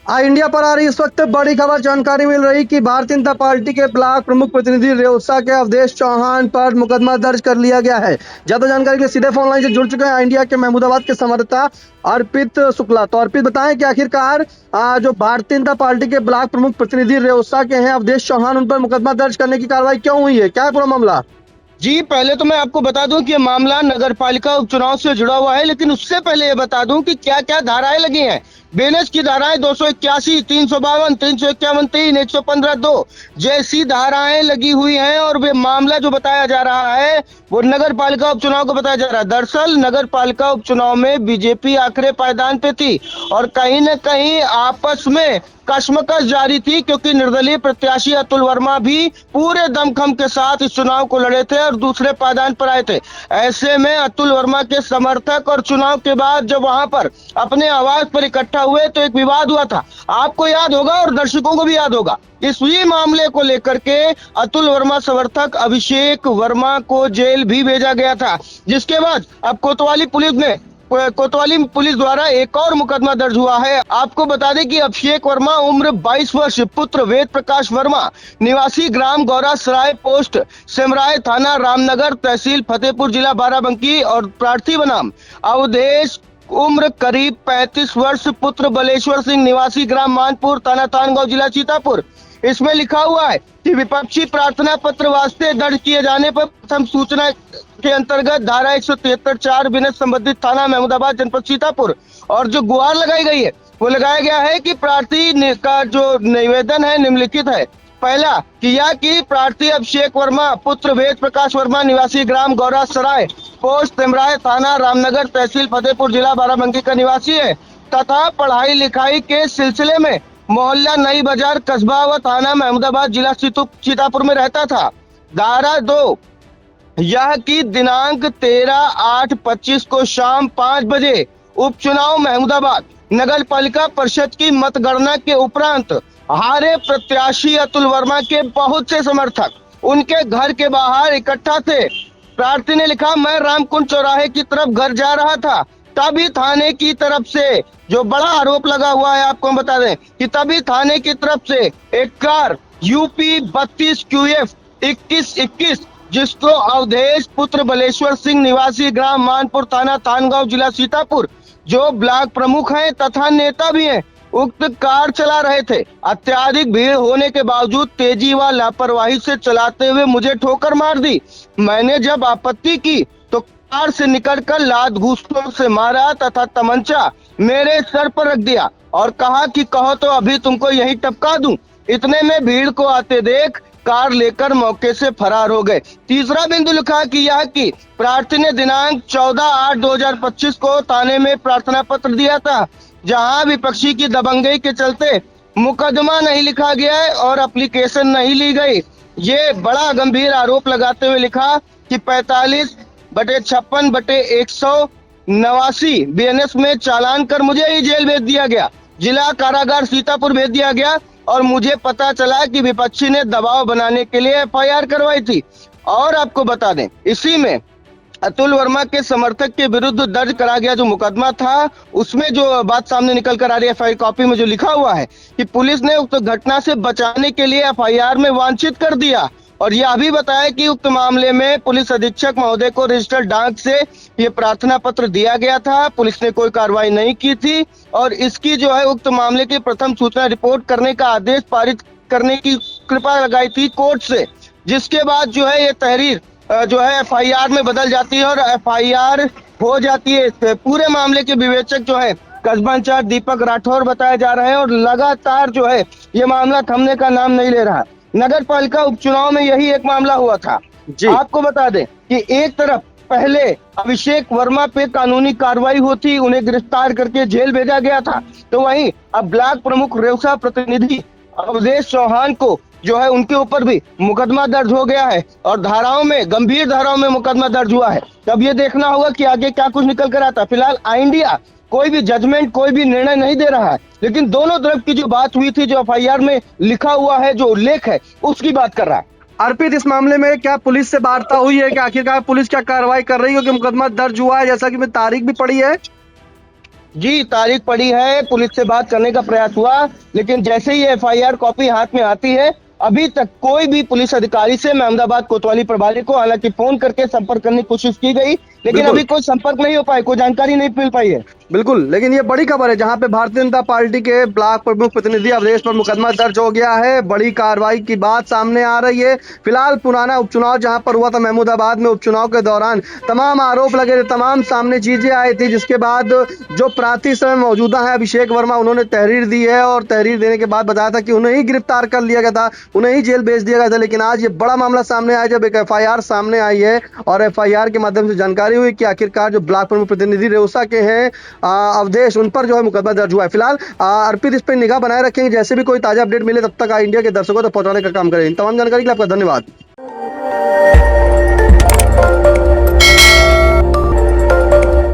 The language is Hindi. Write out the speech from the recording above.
इंडिया पर आ रही इस वक्त बड़ी खबर जानकारी मिल रही कि भारतीय जनता पार्टी के ब्लॉक प्रमुख प्रतिनिधि रेउसा के अवधेश चौहान पर मुकदमा दर्ज कर लिया गया है। ज्यादा जानकारी के लिए सीधे फोन लाइन से जुड़ चुके हैं इंडिया के महमूदाबाद के संवाददाता अर्पित शुक्ला। तो अर्पित, बताएं कि आखिरकार जो भारतीय जनता पार्टी के ब्लॉक प्रमुख प्रतिनिधि रेउसा के हैं अवधेश चौहान, उन पर मुकदमा दर्ज करने की कार्रवाई क्यों हुई है, क्या है पूरा मामला? जी, पहले तो मैं आपको बता दूं कि ये मामला नगरपालिका उपचुनाव से जुड़ा हुआ है, लेकिन उससे पहले ये बता दूं कि क्या क्या धाराएं लगी हैं। बेनेस की धाराएं 281, 352, 351, 3, 115, 2 जैसी धाराएं लगी हुई हैं। और वे मामला जो बताया जा रहा है वो नगरपालिका उपचुनाव को बताया जा रहा है। दरअसल नगरपालिका उपचुनाव में बीजेपी आखिरी पायदान पे थी और कहीं न कहीं आपस में कशमकश जारी थी, क्योंकि निर्दलीय प्रत्याशी अतुल वर्मा भी पूरे दमखम के साथ इस चुनाव को लड़े थे और दूसरे पायदान पर आए थे। ऐसे में अतुल वर्मा के समर्थक और चुनाव के बाद जब वहां पर अपने आवाज पर इकट्ठा हुए तो एक विवाद हुआ था। आपको याद होगा और दर्शकों को भी याद होगा। इसी मामले को लेकर के अतुल वर्मा समर्थक अभिषेक वर्मा को जेल भी भेजा गया था, जिसके बाद अब कोतवाली पुलिस द्वारा एक और मुकदमा दर्ज हुआ है। आपको बता दें कि अभिषेक वर्मा उम्र 22 वर्ष, पुत्र वेद प्रकाश वर्मा, निवासी ग्राम गौरा सराय, पोस्ट सेमराय, थाना रामनगर, तहसील फतेहपुर, जिला बाराबंकी और प्रार्थी बनाम अवधेश उम्र करीब 35 वर्ष, पुत्र बलेश्वर सिंह, निवासी ग्राम मानपुर, थाना तानगांव, जिला सीतापुर। इसमें लिखा हुआ है कि विपक्षी प्रार्थना पत्र वास्ते दर्ज किए जाने पर प्रथम सूचना के अंतर्गत धारा 173(4) बिना संबंधित थाना महमूदाबाद, जनपद सीतापुर, और जो गुहार लगाई गई है वो लगाया गया है कि प्रार्थी का जो निवेदन है निम्नलिखित है। पहला कि प्रार्थी अभिषेक वर्मा, पुत्र वेद प्रकाश वर्मा, निवासी ग्राम गौरा सराय, पोस्ट तेमराय, थाना रामनगर, तहसील फतेहपुर, जिला बाराबंकी का निवासी है तथा पढ़ाई लिखाई के सिलसिले में मोहल्ला नई बाजार, कस्बा व थाना महमूदाबाद, जिला सीतापुर में रहता था। धारा 2 यह कि दिनांक 13/8/25 को शाम 5 बजे उपचुनाव महमूदाबाद नगर पालिका परिषद की मतगणना के उपरांत हारे प्रत्याशी अतुल वर्मा के बहुत से समर्थक उनके घर के बाहर इकट्ठा थे। प्रार्थी ने लिखा, मैं रामकुंड चौराहे की तरफ घर जा रहा था, तभी थाने की तरफ से, जो बड़ा आरोप लगा हुआ है आपको हम बता दें कि तभी थाने की तरफ से एक कार यूपी 32 QF 2121 जिसको अवधेश पुत्र बलेश्वर सिंह, निवासी ग्राम मानपुर, थाना तानगांव, जिला सीतापुर, जो ब्लॉक प्रमुख हैं तथा नेता भी हैं, उक्त कार चला रहे थे। अत्याधिक भीड़ होने के बावजूद तेजी व लापरवाही से चलाते हुए मुझे ठोकर मार दी। मैंने जब आपत्ति की तो कार से निकलकर लात घूंसों से मारा तथा तमंचा मेरे सर पर रख दिया और कहा कि कहो तो अभी तुमको यहीं टपका दूं। इतने में भीड़ को आते देख कार लेकर मौके से फरार हो गए। तीसरा बिंदु लिखा कि यह कि प्रार्थी ने दिनांक 14/8/2025 को थाने में प्रार्थना पत्र दिया था, जहां विपक्षी की दबंगई के चलते मुकदमा नहीं लिखा गया है और एप्लीकेशन नहीं ली गई। ये बड़ा गंभीर आरोप लगाते हुए लिखा कि 45/56/189 BNS में चालान कर मुझे ही जेल भेज दिया गया, जिला कारागार सीतापुर भेज दिया गया और मुझे पता चला कि विपक्षी ने दबाव बनाने के लिए FIR करवाई थी। और आपको बता दें, इसी में अतुल वर्मा के समर्थक के विरुद्ध दर्ज करा गया जो मुकदमा था, उसमें जो बात सामने निकल कर आ रही है FIR कॉपी में जो लिखा हुआ है कि पुलिस ने उक्त घटना से बचाने के लिए FIR में वांछित कर दिया। और यह भी बताया कि उक्त मामले में पुलिस अधीक्षक महोदय को रजिस्टर्ड डाक से ये प्रार्थना पत्र दिया गया था, पुलिस ने कोई कार्रवाई नहीं की थी और इसकी जो है उक्त मामले की प्रथम सूचना रिपोर्ट करने का आदेश पारित करने की कृपा लगाई थी कोर्ट से, जिसके बाद जो है ये तहरीर जो है FIR में बदल जाती है और FIR हो जाती है। पूरे मामले के विवेचक जो है कस्बा इंचार्ज दीपक राठौर बताया जा रहा है और लगातार जो है ये मामला थमने का नाम नहीं ले रहा। नगर पालिका उपचुनाव में यही एक मामला हुआ था। आपको बता दें कि एक तरफ पहले अभिषेक वर्मा पे कानूनी कार्रवाई होती, उन्हें गिरफ्तार करके जेल भेजा गया था, तो वहीं अब ब्लॉक प्रमुख रेउसा प्रतिनिधि अवधेश चौहान को जो है उनके ऊपर भी मुकदमा दर्ज हो गया है और गंभीर धाराओं में मुकदमा दर्ज हुआ है। तब ये देखना होगा कि आगे क्या कुछ निकल कर आता। फिलहाल इंडिया कोई भी जजमेंट, कोई भी निर्णय नहीं दे रहा है, लेकिन दोनों तरफ की जो बात हुई थी, जो FIR में लिखा हुआ है, जो उल्लेख है, उसकी बात कर रहा है। अर्पित, इस मामले में क्या पुलिस से वार्ता हुई है कि आखिरकार पुलिस क्या कार्रवाई कर रही है, कि मुकदमा दर्ज हुआ है, जैसा कि मैं तारीख भी पढ़ी है? जी, तारीख पड़ी है, पुलिस से बात करने का प्रयास हुआ, लेकिन जैसे ही एफआईआर कॉपी हाथ में आती है, अभी तक कोई भी पुलिस अधिकारी से अहमदाबाद कोतवाली प्रभारी को हालांकि फोन करके संपर्क करने की कोशिश की गई, लेकिन बिल्कुल। अभी कोई संपर्क नहीं हो पाया, कोई जानकारी नहीं मिल पाई है। बिल्कुल, लेकिन ये बड़ी खबर है जहां पे भारतीय जनता पार्टी के ब्लॉक प्रमुख प्रतिनिधि अवधेश पर मुकदमा दर्ज हो गया है। बड़ी कार्रवाई की बात सामने आ रही है। फिलहाल पुराना उपचुनाव जहां पर हुआ था महमूदाबाद में, उपचुनाव के दौरान तमाम आरोप लगे थे, तमाम सामने चीजें आई थी, जिसके बाद जो प्रांतीय समय मौजूदा है अभिषेक वर्मा, उन्होंने तहरीर दी है और तहरीर देने के बाद बताया था कि उन्हें ही गिरफ्तार कर लिया गया था, उन्हें ही जेल भेज दिया गया था। लेकिन आज ये बड़ा मामला सामने आया जब एक एफआईआर सामने आई है और एफआईआर के माध्यम से जानकारी हुई कि आखिरकार जो ब्लॉक प्रमुख प्रतिनिधि रेउसा के हैं अवधेश, उन पर जो है मुकदमा दर्ज हुआ है। फिलहाल अर्पित इस पर निगाह बनाए रखेंगे, जैसे भी कोई ताजा अपडेट मिले तब तक इंडिया के दर्शकों तक पहुंचाने का काम करें। इन तमाम जानकारी के लिए आपका धन्यवाद।